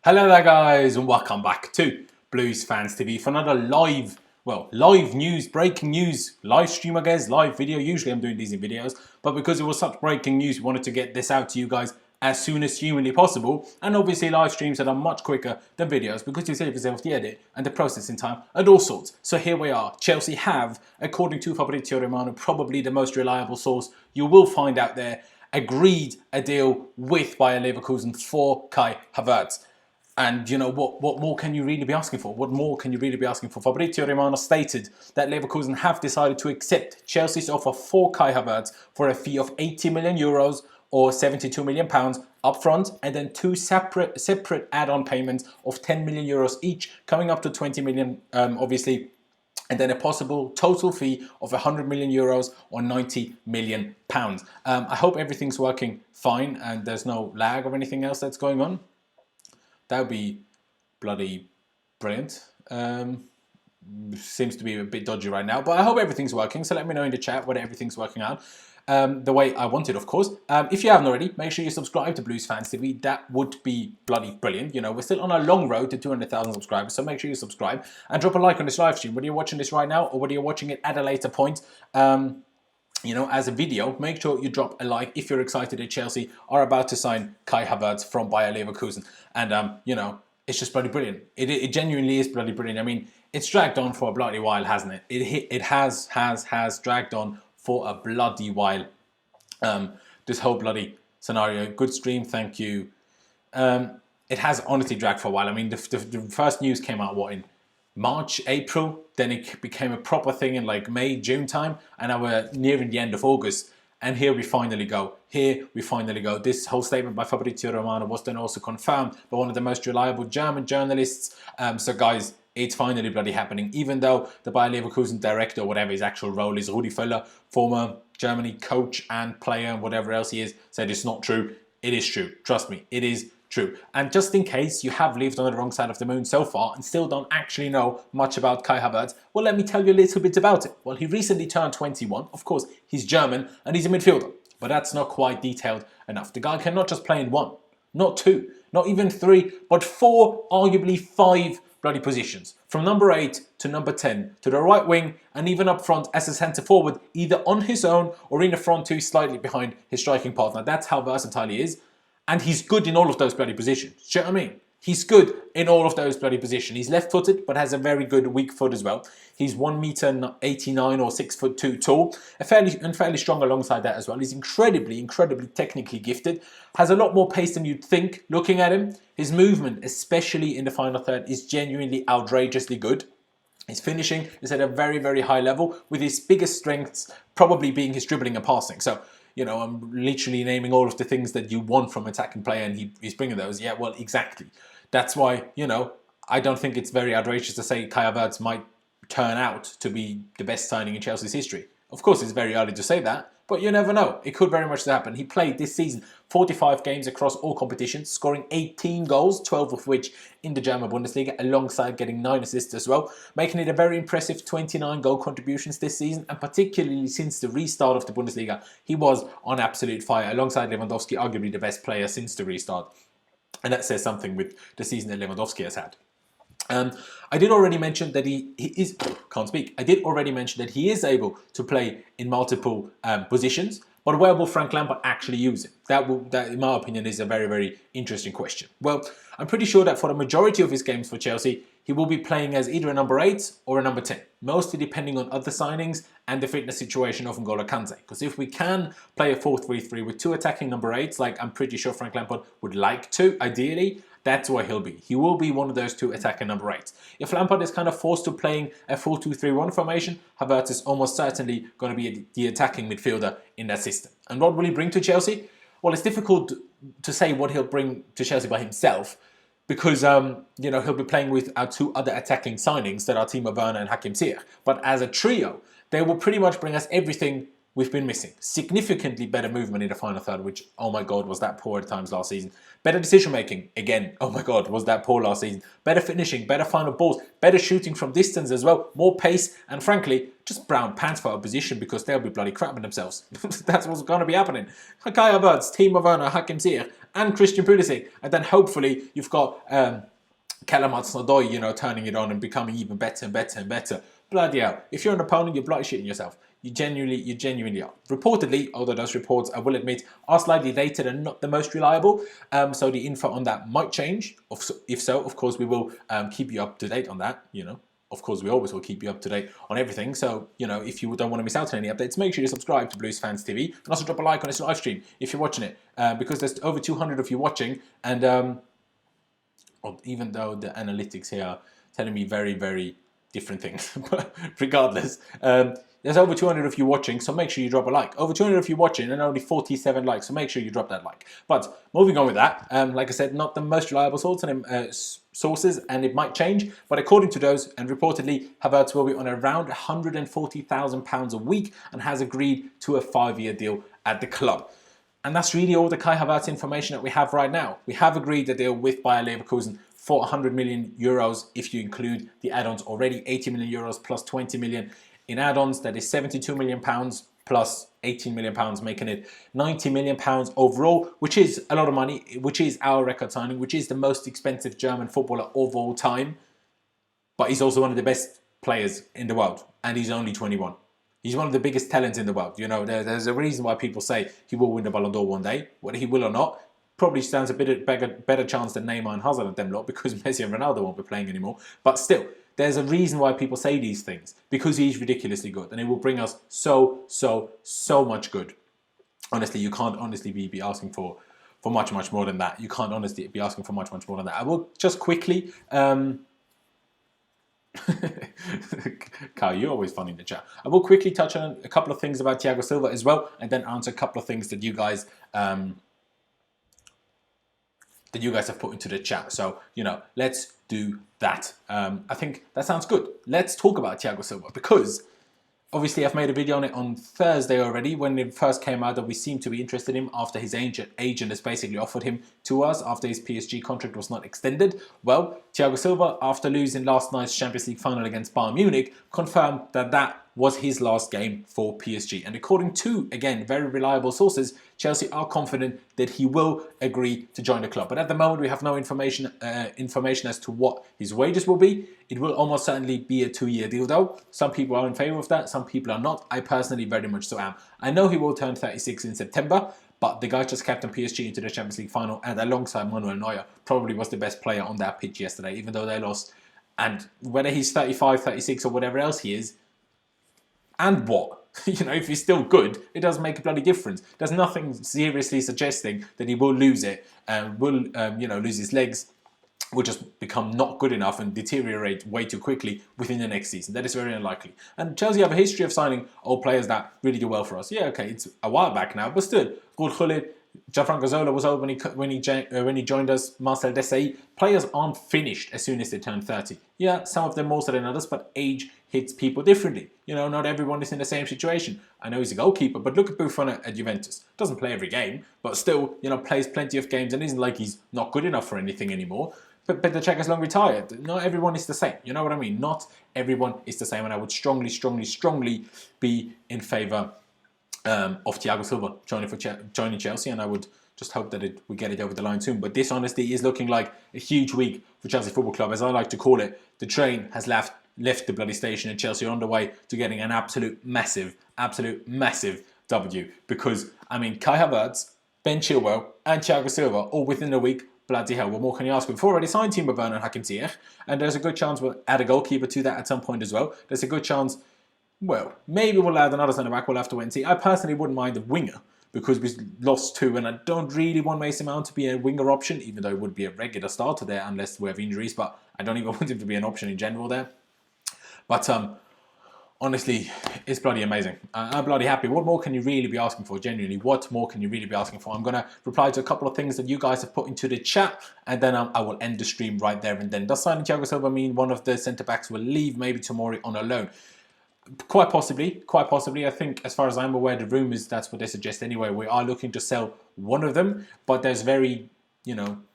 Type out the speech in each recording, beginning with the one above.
Hello there guys and welcome back to Blues Fans TV for another live news, breaking news, live stream I guess, live video. Usually I'm doing these in videos, but because it was such breaking news, we wanted to get this out to you guys as soon as humanly possible. And obviously live streams that are much quicker than videos because you save yourself the edit and the processing time and all sorts. So here we are. Chelsea have, according to Fabrizio Romano, probably the most reliable source you will find out there, agreed a deal with Bayer Leverkusen for Kai Havertz. And you know, what more can you really be asking for? What more can you really be asking for? Fabrizio Romano stated that Leverkusen have decided to accept Chelsea's offer for Kai Havertz for a fee of 80 million euros or 72 million pounds upfront, and then two separate add-on payments of 10 million euros each, coming up to 20 million, obviously, and then a possible total fee of 100 million euros or 90 million pounds. I hope everything's working fine and there's no lag or anything else that's going on. That would be bloody brilliant. Seems to be a bit dodgy right now, but I hope everything's working. So let me know in the chat whether everything's working out the way I wanted, of course. If you haven't already, make sure you subscribe to Blues Fans TV. That would be bloody brilliant. You know, we're still on a long road to 200,000 subscribers, so make sure you subscribe and drop a like on this live stream, whether you're watching this right now or whether you're watching it at a later point. You know, as a video, make sure you drop a like if you're excited that Chelsea are about to sign Kai Havertz from Bayer Leverkusen. And, you know, it's just bloody brilliant. It genuinely is bloody brilliant. I mean, it's dragged on for a bloody while, hasn't it? It has dragged on for a bloody while. This whole bloody scenario. Good stream, thank you. It has honestly dragged for a while. I mean, the first news came out, what, in March, April, then it became a proper thing in like May, June time, and now we're nearing the end of August, and here we finally go. This whole statement by Fabrizio Romano was then also confirmed by one of the most reliable German journalists. So guys, it's finally bloody happening, even though the Bayer Leverkusen director, or whatever his actual role is, Rudi Völler, former Germany coach and player and whatever else he is, said it's not true. It is true. Trust me, it is true. And just in case you have lived on the wrong side of the moon so far and still don't actually know much about Kai Havertz, well, let me tell you a little bit about it. Well, he recently turned 21. Of course, he's German and he's a midfielder, but that's not quite detailed enough. The guy cannot just play in one, not two, not even three, but four, arguably five bloody positions. From number 8 to number 10, to the right wing, and even up front as a centre forward, either on his own or in the front two, slightly behind his striking partner. That's how versatile he is. And he's good in all of those bloody positions. Do you know what I mean? He's good in all of those bloody positions. He's left-footed, but has a very good weak foot as well. He's 1.89 m or 6'2" tall, fairly strong alongside that as well. He's incredibly technically gifted. Has a lot more pace than you'd think looking at him. His movement, especially in the final third, is genuinely outrageously good. His finishing is at a very high level, with his biggest strengths probably being his dribbling and passing. So, you know, I'm literally naming all of the things that you want from an attacking player, and he's bringing those. Yeah, well, exactly. That's why, you know, I don't think it's very outrageous to say Kai Havertz might turn out to be the best signing in Chelsea's history. Of course, it's very early to say that, but you never know. It could very much happen. He played this season 45 games across all competitions, scoring 18 goals, 12 of which in the German Bundesliga, alongside getting 9 assists as well, making it a very impressive 29 goal contributions this season, and particularly since the restart of the Bundesliga, he was on absolute fire, alongside Lewandowski, arguably the best player since the restart. And that says something with the season that Lewandowski has had. I did already mention that he is... Can't speak. I did already mention that he is able to play in multiple positions, but where will Frank Lampard actually use him? That, in my opinion, is a very interesting question. Well, I'm pretty sure that for the majority of his games for Chelsea, he will be playing as either a number 8 or a number 10, mostly depending on other signings and the fitness situation of N'Golo Kante. Because if we can play a 4-3-3 with 2 attacking number 8s, like I'm pretty sure Frank Lampard would like to, ideally, that's where he'll be. He will be one of those 2 attacking number 8s. If Lampard is kind of forced to playing a 4-2-3-1 formation, Havertz is almost certainly going to be the attacking midfielder in that system. And what will he bring to Chelsea? Well, it's difficult to say what he'll bring to Chelsea by himself, because you know, he'll be playing with our 2 other attacking signings that are Werner and Hakim Ziyech. But as a trio, they will pretty much bring us everything we've been missing. Significantly better movement in the final third, which, oh my God, was that poor at times last season. Better decision making, again, oh my God, was that poor last season. Better finishing, better final balls, better shooting from distance as well, more pace, and frankly, just brown pants for opposition because they'll be bloody crapping themselves. That's what's going to be happening. Kai Havertz, Timo Werner, Ziyech, and Christian Pulisic, and then hopefully you've got odoi, you know, turning it on and becoming even better and better and better. Bloody hell. If you're an opponent, you're bloody shitting yourself. You genuinely are. Reportedly, although those reports, I will admit, are slightly dated and not the most reliable, so the info on that might change. If so, of course, we will keep you up to date on that, you know. Of course, we always will keep you up to date on everything. So, you know, if you don't want to miss out on any updates, make sure you subscribe to Blues Fans TV and also drop a like on this live stream if you're watching it, because there's over 200 of you watching, and well, even though the analytics here are telling me very, very different things, but regardless, there's over 200 of you watching, so make sure you drop a like. Over 200 of you watching and only 47 likes, so make sure you drop that like. But moving on with that, like I said, not the most reliable sources, and it might change, but according to those, and reportedly, Havertz will be on around £140,000 a week and has agreed to a 5-year deal at the club. And that's really all the Kai Havertz information that we have right now. We have agreed a deal with Bayer Leverkusen for 100 million euros if you include the add-ons already, 80 million euros plus 20 million in add-ons. That is 72 million pounds plus 18 million pounds, making it 90 million pounds overall, which is a lot of money, which is our record signing, which is the most expensive German footballer of all time. But he's also one of the best players in the world, and he's only 21. He's one of the biggest talents in the world. You know, there's a reason why people say he will win the Ballon d'Or one day. Whether he will or not, probably stands a bit better chance than Neymar and Hudson and them lot, because Messi and Ronaldo won't be playing anymore. But still, there's a reason why people say these things, because he's ridiculously good, and it will bring us so much good. Honestly, you can't honestly be asking for much more than that. You can't honestly be asking for much more than that. I will just quickly. Kyle, you're always fun in the chat. I will quickly touch on a couple of things about Thiago Silva as well, and then answer a couple of things that you guys have put into the chat. So, you know, let's do that. I think that sounds good. Let's talk about Thiago Silva, because obviously I've made a video on it on Thursday already when it first came out that we seem to be interested in him after his agent has basically offered him to us after his PSG contract was not extended. Well, Thiago Silva, after losing last night's Champions League final against Bayern Munich, confirmed that was his last game for PSG. And according to, again, very reliable sources, Chelsea are confident that he will agree to join the club. But at the moment, we have no information as to what his wages will be. It will almost certainly be a 2-year deal, though. Some people are in favour of that, some people are not. I personally very much so am. I know he will turn 36 in September, but the guy just captained PSG into the Champions League final, and alongside Manuel Neuer, probably was the best player on that pitch yesterday, even though they lost. And whether he's 35, 36 or whatever else he is, and what? You know, if he's still good, it doesn't make a bloody difference. There's nothing seriously suggesting that he will lose it and will, lose his legs, will just become not good enough and deteriorate way too quickly within the next season. That is very unlikely. And Chelsea have a history of signing old players that really do well for us. Yeah, okay, it's a while back now, but still, Gullit, Gianfranco Zola was old when he joined us. Marcel Desailly. Players aren't finished as soon as they turn 30. Yeah, some of them more so than others, but age hits people differently. You know, not everyone is in the same situation. I know he's a goalkeeper, but look at Buffon at Juventus. Doesn't play every game, but still, you know, plays plenty of games and isn't like he's not good enough for anything anymore. But Petr Cech is long retired. Not everyone is the same. You know what I mean? Not everyone is the same, and I would strongly be in favour of Thiago Silva joining Chelsea, and I would just hope that we get it over the line soon. But this honestly is looking like a huge week for Chelsea Football Club, as I like to call it. The train has left the bloody station, and Chelsea are on the way to getting an absolute massive W. Because, I mean, Kai Havertz, Ben Chilwell and Thiago Silva all within a week. Bloody hell, what more can you ask for? We've already signed Timo Werner and Ziyech, and there's a good chance we'll add a goalkeeper to that at some point as well. There's a good chance, well, maybe we'll add another centre back. We'll have to wait and see. I personally wouldn't mind a winger, because we lost 2, and I don't really want Mason Mount to be a winger option, even though it would be a regular starter there unless we have injuries, but I don't even want him to be an option in general there. But honestly, it's bloody amazing. I'm bloody happy. What more can you really be asking for? Genuinely, what more can you really be asking for? I'm going to reply to a couple of things that you guys have put into the chat, and then I will end the stream right there and then. Does signing Thiago Silva mean one of the centre-backs will leave, maybe Tomori on a loan? Quite possibly, quite possibly. I think, as far as I'm aware, the rumours, that's what they suggest anyway. We are looking to sell one of them, but there's very,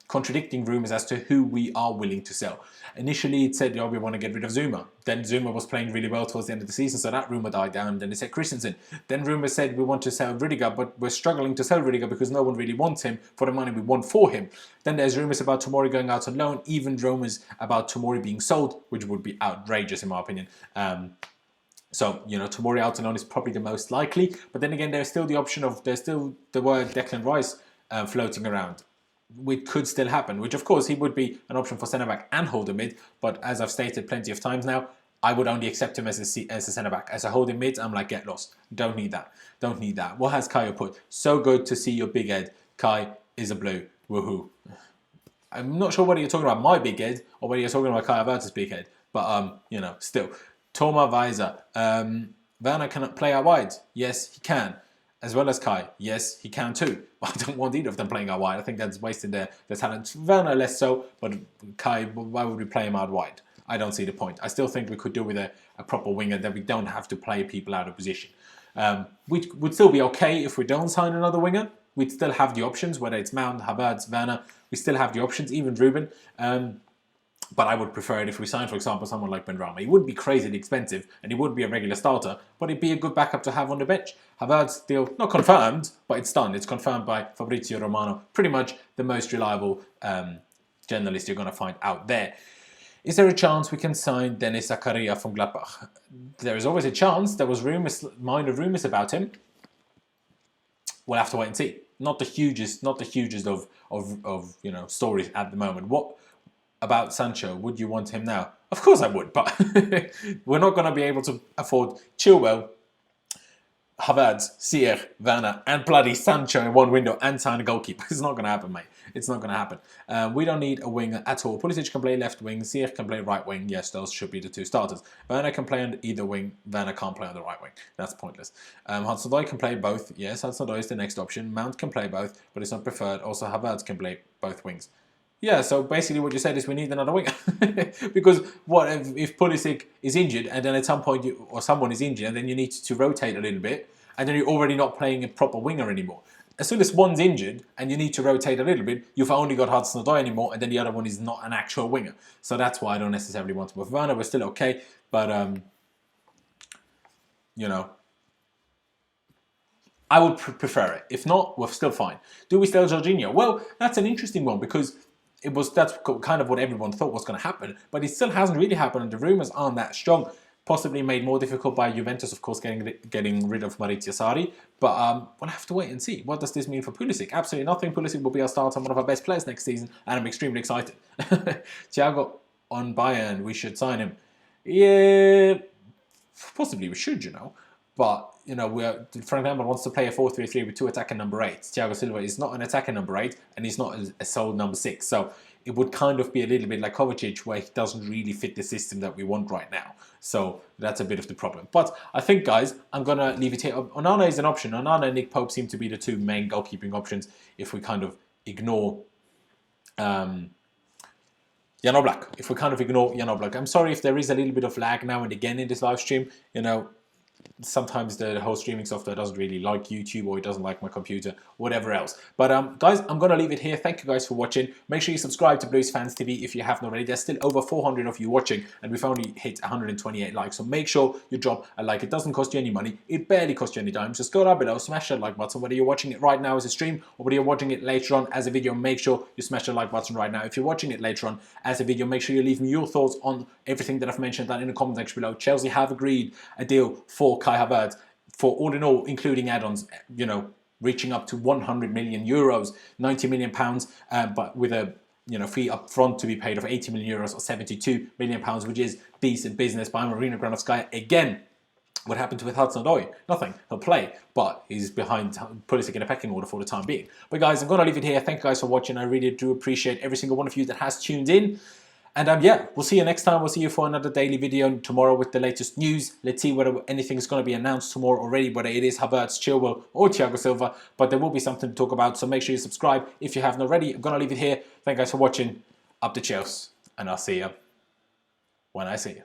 contradicting rumours as to who we are willing to sell. Initially, it said, we want to get rid of Zuma. Then Zuma was playing really well towards the end of the season, so that rumour died down. Then they said Christensen. Then rumours said we want to sell Rudiger, but we're struggling to sell Rudiger because no one really wants him for the money we want for him. Then there's rumours about Tomori going out on loan, even rumours about Tomori being sold, which would be outrageous in my opinion. So, Tomori out on loan is probably the most likely. But then again, there's still the option of, there's still the word Declan Rice floating around, which could still happen, which of course he would be an option for centre-back and holding mid. But as I've stated plenty of times now, I would only accept him as a centre-back. As a holding mid, I'm like, get lost. Don't need that. Don't need that. What has Kai put? So good to see your big head. Kai is a blue. Woohoo. I'm not sure whether you're talking about my big head or whether you're talking about Kai Havertz's big head. But, still. Toma Weiser. Werner cannot play out wide. Yes, he can. As well as Kai. Yes, he can too. I don't want either of them playing out wide. I think that's wasting their talent. Werner less so, but Kai, why would we play him out wide? I don't see the point. I still think we could do with a proper winger that we don't have to play people out of position. We would still be okay if we don't sign another winger. We'd still have the options, whether it's Mount, Havertz, Werner. We still have the options, even Ruben. But I would prefer it if we signed, for example, someone like Benrahma. He wouldn't be crazily expensive, and he wouldn't be a regular starter, but he'd be a good backup to have on the bench. Havertz deal, not confirmed, but it's done. It's confirmed by Fabrizio Romano. Pretty much the most reliable journalist you're going to find out there. Is there a chance we can sign Dennis Zakaria from Gladbach? There is always a chance. There was minor rumours about him. We'll have to wait and see. Not the hugest of stories at the moment. What about Sancho? Would you want him now? Of course I would, but we're not going to be able to afford Chilwell, Havertz, Ziyech, Werner, and bloody Sancho in one window and sign a goalkeeper. It's not going to happen, mate. It's not going to happen. We don't need a winger at all. Pulisic can play left wing. Ziyech can play right wing. Yes, those should be the two starters. Werner can play on either wing. Werner can't play on the right wing. That's pointless. Hudson can play both. Yes, Hudson is the next option. Mount can play both, but it's not preferred. Also, Havertz can play both wings. Yeah, so basically what you said is we need another winger. Because what if Pulisic is injured and then at some point someone is injured and then you need to rotate a little bit and then you're already not playing a proper winger anymore. As soon as one's injured and you need to rotate a little bit, you've only got Hudson Odoi anymore and then the other one is not an actual winger. So that's why I don't necessarily want to. With Werner, we're still okay, but I would prefer it. If not, we're still fine. Do we sell Jorginho? Well, that's an interesting one because that's kind of what everyone thought was going to happen, but it still hasn't really happened, and the rumours aren't that strong. Possibly made more difficult by Juventus, of course, getting rid of Maurizio Sarri. But we'll have to wait and see. What does this mean for Pulisic? Absolutely nothing. Pulisic will be our starter, one of our best players next season, and I'm extremely excited. Thiago on Bayern, we should sign him. Yeah, possibly we should, But, Frank Lampard wants to play a 4-3-3 with two attacking number 8s. Thiago Silva is not an attacking number 8, and he's not a sole number 6. So it would kind of be a little bit like Kovacic, where he doesn't really fit the system that we want right now. So that's a bit of the problem. But I think, guys, I'm going to leave it here. Onana is an option. Onana and Nick Pope seem to be the two main goalkeeping options if we kind of ignore Jan Oblak. If we kind of ignore Jan Oblak. I'm sorry if there is a little bit of lag now and again in this live stream. Sometimes the whole streaming software doesn't really like YouTube, or it doesn't like my computer, whatever else. But guys, I'm going to leave it here. Thank you guys for watching. Make sure you subscribe to Blues Fans TV if you haven't already. There's still over 400 of you watching, and we've only hit 128 likes. So make sure you drop a like. It doesn't cost you any money. It barely costs you any time. Just go down below, smash that like button. Whether you're watching it right now as a stream or whether you're watching it later on as a video, make sure you smash the like button right now. If you're watching it later on as a video, make sure you leave me your thoughts on everything that I've mentioned down in the comment section below. Chelsea have agreed a deal for Kai Havertz, for all in all, including add-ons, reaching up to 100 million euros, 90 million pounds, but with a fee up front to be paid of 80 million euros or 72 million pounds, which is decent business by Marina Granovskaya. Again, what happened with Hudson Odoi? Nothing. He'll play, but he's behind Pulisic in a pecking order for the time being. But guys, I'm going to leave it here. Thank you guys for watching. I really do appreciate every single one of you that has tuned in. And yeah, we'll see you next time. We'll see you for another daily video tomorrow with the latest news. Let's see whether anything's going to be announced tomorrow already, whether it is Havertz, Chilwell, or Thiago Silva. But there will be something to talk about, so make sure you subscribe if you haven't already. I'm going to leave it here. Thank you guys for watching. Up the Chelsea, and I'll see you when I see you.